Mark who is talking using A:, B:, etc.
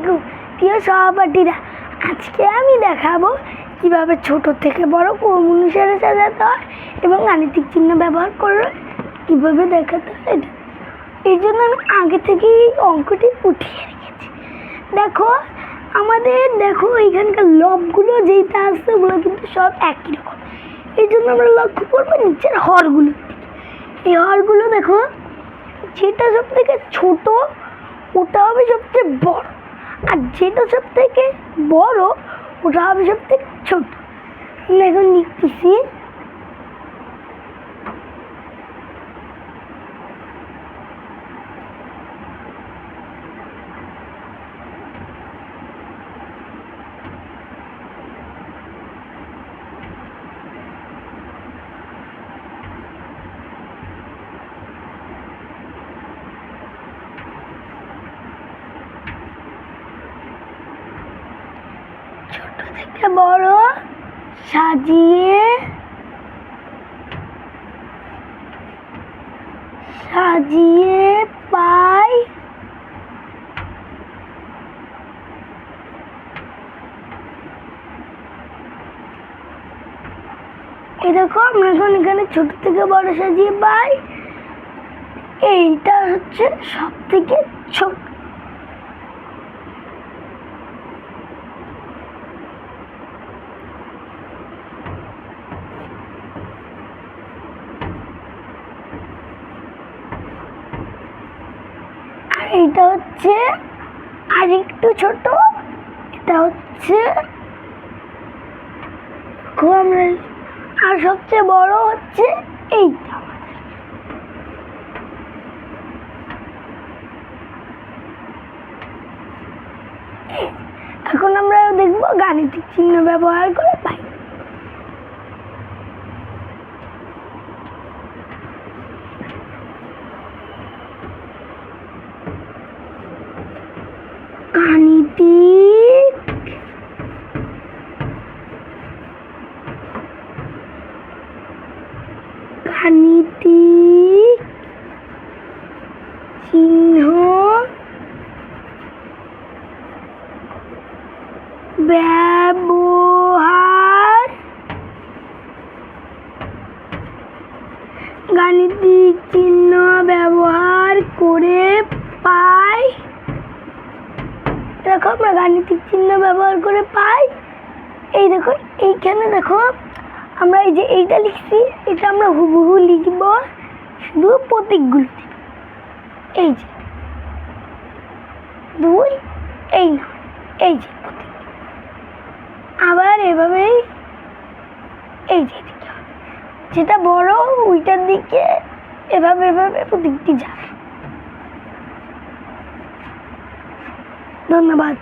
A: আলাইকুম প্রিয় সহপাঠীরা। আজকে আমি দেখাবো কিভাবে ছোট থেকে বড় ক্রম অনুসারে সাজাতে হয় এবং গাণিতিক চিহ্ন ব্যবহার করে কিভাবে দেখাতে হয় এটা। এর জন্য আমি আগে থেকেই অঙ্কটি উঠিয়ে রেখেছি। দেখো এখানকার লবগুলো যেইটা আছে ওগুলো কিন্তু সব একই রকম। এই জন্য আমরা লক্ষ্য করবো নিচের হরগুলো। এই হরগুলো দেখো, যেটা সব থেকে ছোট ওটা হবে সবচেয়ে বড়, আর যেটা সব থেকে বড় ওটা হবে সব থেকে ছোট। এখন লিখতেছি ছোট থেকে বড় সাজিয়ে পাই এই দেখো, আমরা এখন এখানে ছোট থেকে বড় সাজিয়ে পাই। এইটা হচ্ছে সব থেকে ছোট। এটা হচ্ছে আরেকটু ছোট, এটা হচ্ছে আর সবচেয়ে বড় হচ্ছে এইটা। এখন আমরা দেখবো গাণিতিক চিহ্ন ব্যবহার করে পাই। গাণিতিক চিহ্ন ব্যবহার করে পাই। দেখো, আমরা গাণিতিক চিহ্ন ব্যবহার করে পাই। এই দেখো, এইখানে দেখো আমরা এই যে এইটা লিখছি, এটা আমরা হুবহু লিখব, শুধু প্রতীকগুলো দিব। এই যে 2, এই না, এই যে প্রতীক। আবার এভাবেই এই যে যেটা বড় ওইটার দিকে এভাবে প্রতীকটি যাবে। ধন্যবাদ।